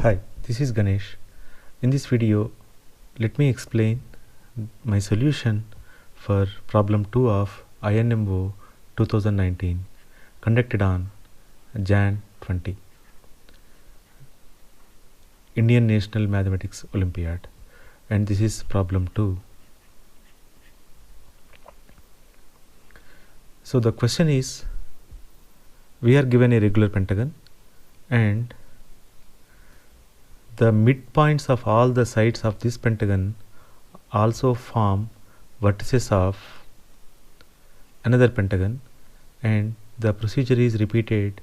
Hi, this is Ganesh. In this video, let me explain my solution for problem 2 of INMO 2019 conducted on Jan 20, Indian National Mathematics Olympiad, and this is problem 2. So the question is, we are given a regular pentagon and the midpoints of all the sides of this pentagon also form vertices of another pentagon, and the procedure is repeated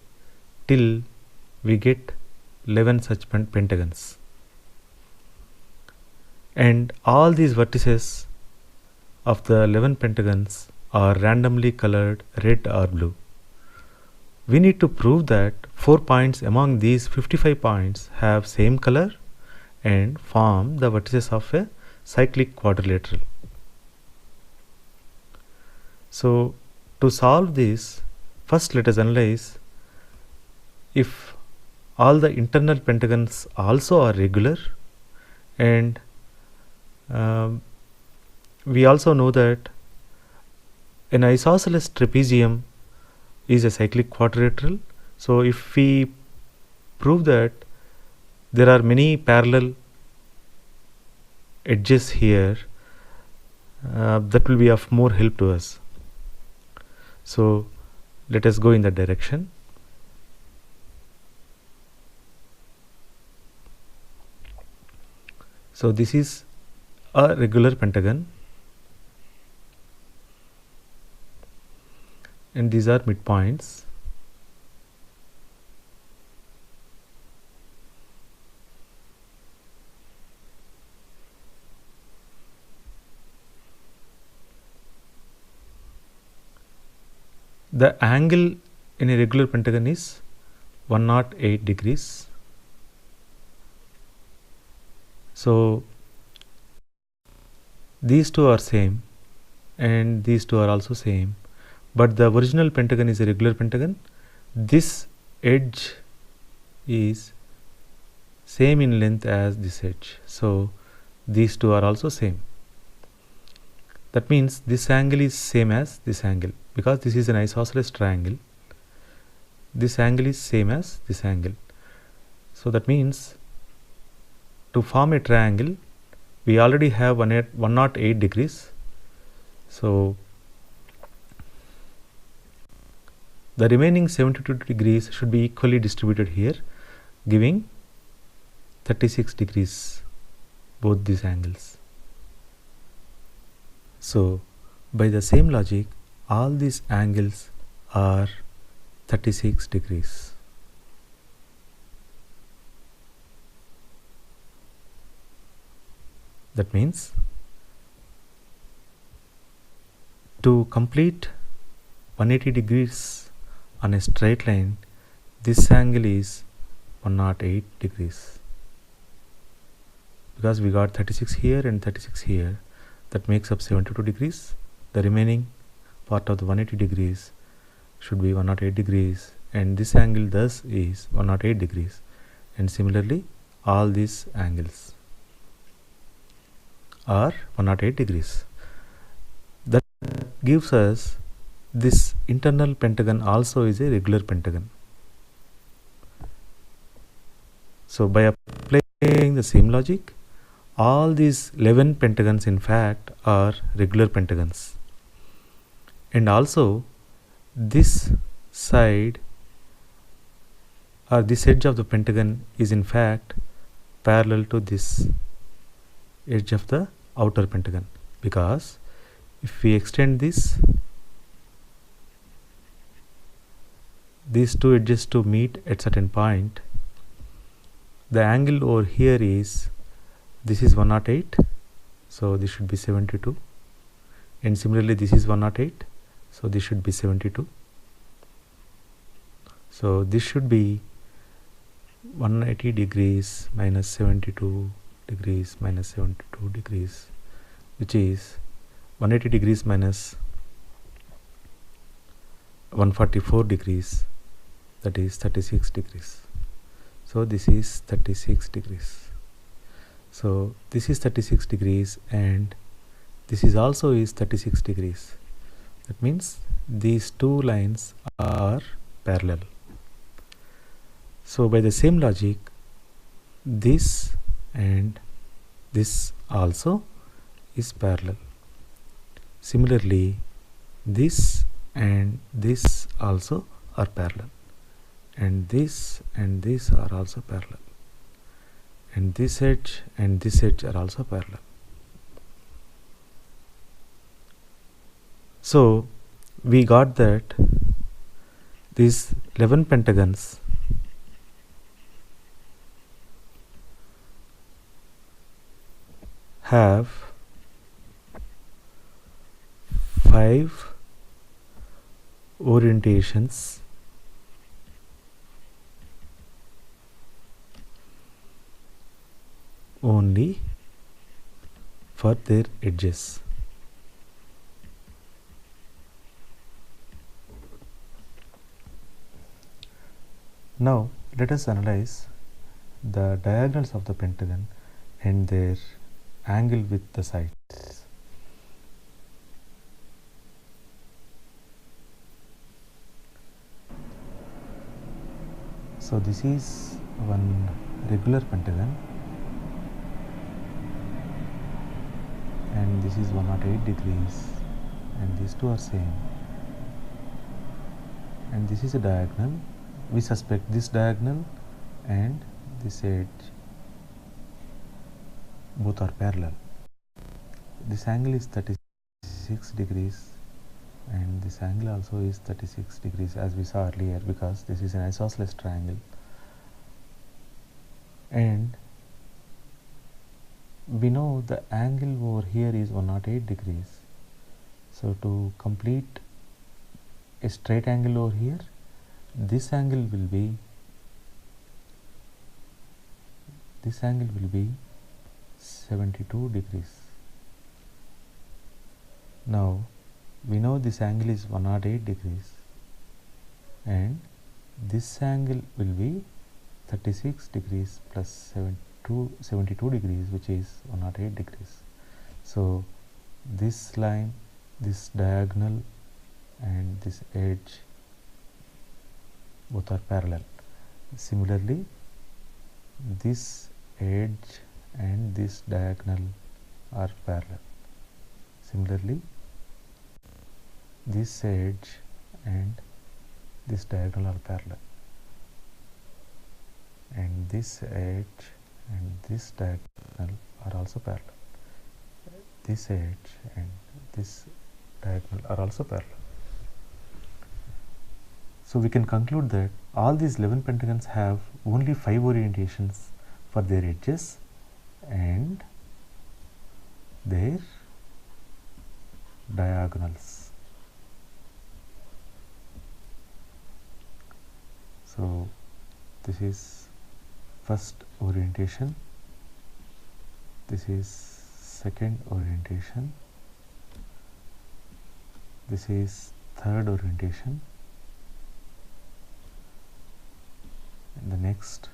till we get 11 such pentagons, and all these vertices of the 11 pentagons are randomly colored red or blue. We need to prove that 4 points among these 55 points have same color and form the vertices of a cyclic quadrilateral. So to solve this, first let us analyze if all the internal pentagons also are regular, and we also know that an isosceles trapezium is a cyclic quadrilateral. So if we prove that there are many parallel edges here, that will be of more help to us. So let us go in that direction. So this is a regular pentagon, and these are midpoints. The angle in a regular pentagon is 108 degrees. So these two are same and these two are also same, but the original pentagon is a regular pentagon. This edge is same in length as this edge, so these two are also same. That means this angle is same as this angle, because this is an isosceles triangle. This angle is same as this angle. So that means to form a triangle, we already have 108 degrees. So the remaining 72 degrees should be equally distributed here, giving 36 degrees both these angles. So by the same logic, all these angles are 36 degrees. That means to complete 180 degrees on a straight line, this angle is 108 degrees. Because we got 36 here and 36 here, that makes up 72 degrees. The remaining part of the 180 degrees should be 108 degrees, and this angle thus is 108 degrees. And similarly, all these angles are 108 degrees. That gives us this internal pentagon also is a regular pentagon. So by applying the same logic, all these 11 pentagons in fact are regular pentagons, and also this side or this edge of the pentagon is in fact parallel to this edge of the outer pentagon, because if we extend these two edges to meet at certain point, the angle over here is, this is 108, so this should be 72, and similarly this is 108, so this should be 72. So this should be 180 degrees minus 72 degrees minus 72 degrees, which is 180 degrees minus 144 degrees, that is 36 degrees. So this is 36 degrees. So this is 36 degrees and this is also is 36 degrees. That means these two lines are parallel. So by the same logic, this and this also is parallel. Similarly, this and this also are parallel, and this are also parallel, and this edge and this edge are also parallel. So we got that these 11 pentagons have 5 orientations only for their edges. Now let us analyze the diagonals of the pentagon and their angle with the sides. So this is one regular pentagon and this is 108 degrees and these two are same, and this is a diagonal. We suspect this diagonal and this edge both are parallel. This angle is 36 degrees and this angle also is 36 degrees as we saw earlier, because this is an isosceles triangle, and we know the angle over here is 108 degrees. So to complete a straight angle over here, this angle will be 72 degrees. Now we know this angle is 108 degrees and this angle will be 36 degrees plus 72 degrees, which is 108 degrees. So this line, this diagonal and this edge both are parallel. Similarly, this edge and this diagonal are parallel. Similarly, this edge and this diagonal are parallel, and this edge and this diagonal are also parallel. This edge and this diagonal are also parallel. So we can conclude that all these 11 pentagons have only 5 orientations for their edges and their diagonals. So this is first orientation, this is second orientation, this is third orientation, and the next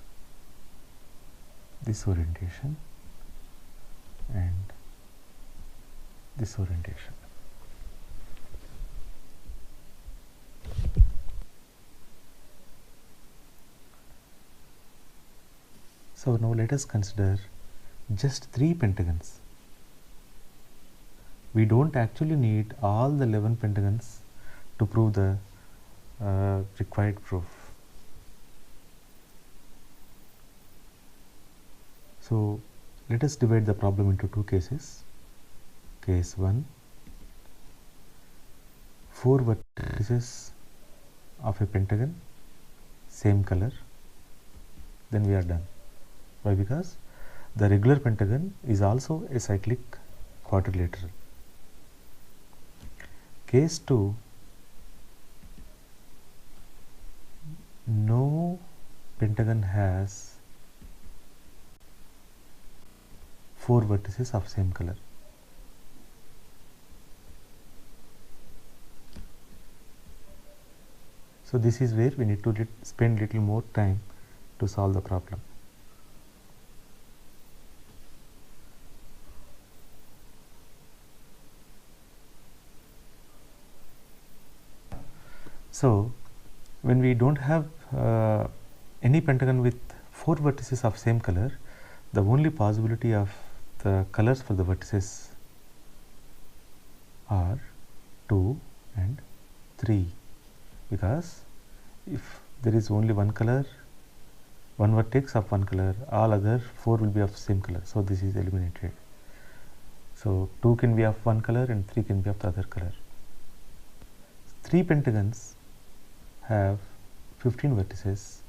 this orientation and this orientation. So now let us consider just 3 pentagons. We don't actually need all the 11 pentagons to prove the required proof. So let us divide the problem into 2 cases. Case 1, 4 vertices of a pentagon, same color, then we are done. Why? Because the regular pentagon is also a cyclic quadrilateral. Case 2, no pentagon has 4 vertices of same color. So this is where we need to spend little more time to solve the problem. So when we don't have any pentagon with 4 vertices of same color, the only possibility of the colors for the vertices are 2 and 3, because if there is only one color, one vertex of one color, all other 4 will be of same color, so this is eliminated. So 2 can be of one color and 3 can be of the other color. 3 pentagons have 15 vertices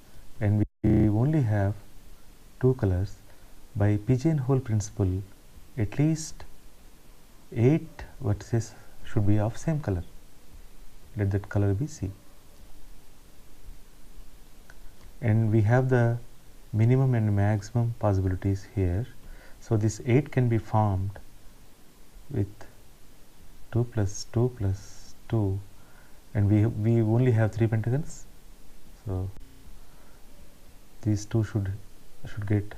and we only have 2 colors. By pigeonhole principle, at least 8 vertices should be of same color. Let that color be C. And we have the minimum and maximum possibilities here. So this 8 can be formed with 2 plus 2 plus 2, and we only have 3 pentagons. So these 2 should get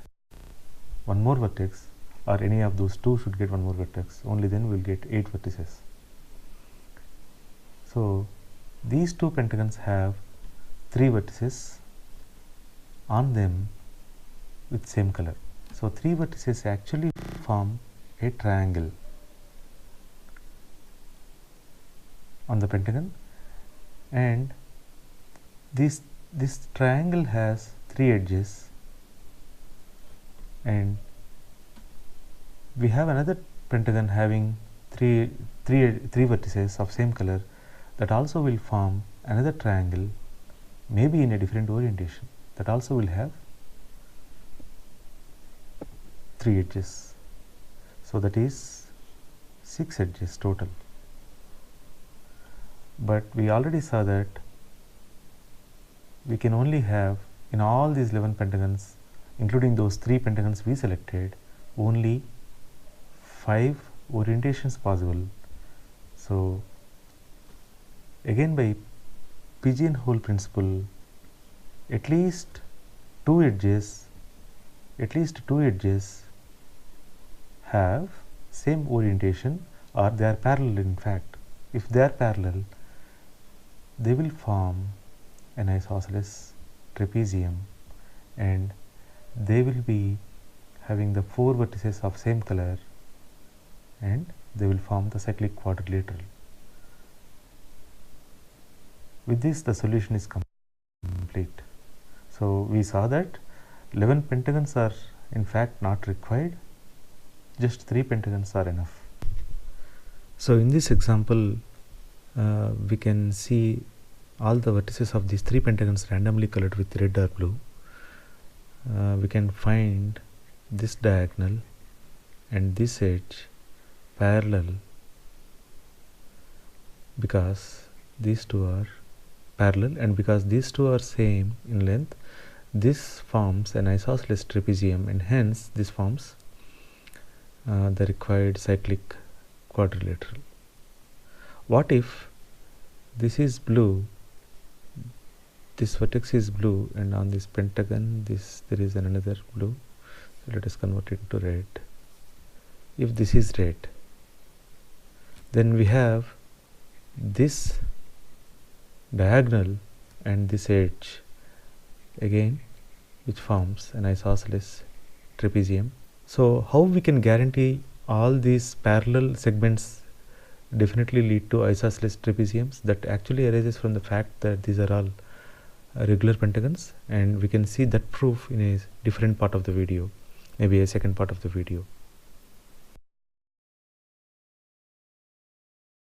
one more vertex, or any of those 2 should get one more vertex. Only then we will get 8 vertices. So these 2 pentagons have 3 vertices on them with same color. So 3 vertices actually form a triangle on the pentagon, and this triangle has 3 edges, and we have another pentagon having three vertices of same color that also will form another triangle, maybe in a different orientation, that also will have 3 edges. So that is 6 edges total. But we already saw that we can only have, in all these 11 pentagons, including those 3 pentagons we selected, only 5 orientations possible. So again, by pigeonhole principle, at least two edges have same orientation, or they are parallel. In fact, if they are parallel, they will form an isosceles trapezium, and they will be having the 4 vertices of same color, and they will form the cyclic quadrilateral. With this, the solution is complete. So we saw that 11 pentagons are in fact not required, just 3 pentagons are enough. So in this example, we can see all the vertices of these 3 pentagons randomly colored with red or blue. We can find this diagonal and this edge parallel, because these 2 are parallel, and because these 2 are same in length, this forms an isosceles trapezium, and hence this forms the required cyclic quadrilateral. What if this is blue, this vertex is blue, and on this pentagon there is another blue? So let us convert it to red. If this is red, then we have this diagonal and this edge again, which forms an isosceles trapezium. So how we can guarantee all these parallel segments definitely lead to isosceles trapeziums? That actually arises from the fact that these are all regular pentagons, and we can see that proof in a different part of the video, maybe a second part of the video.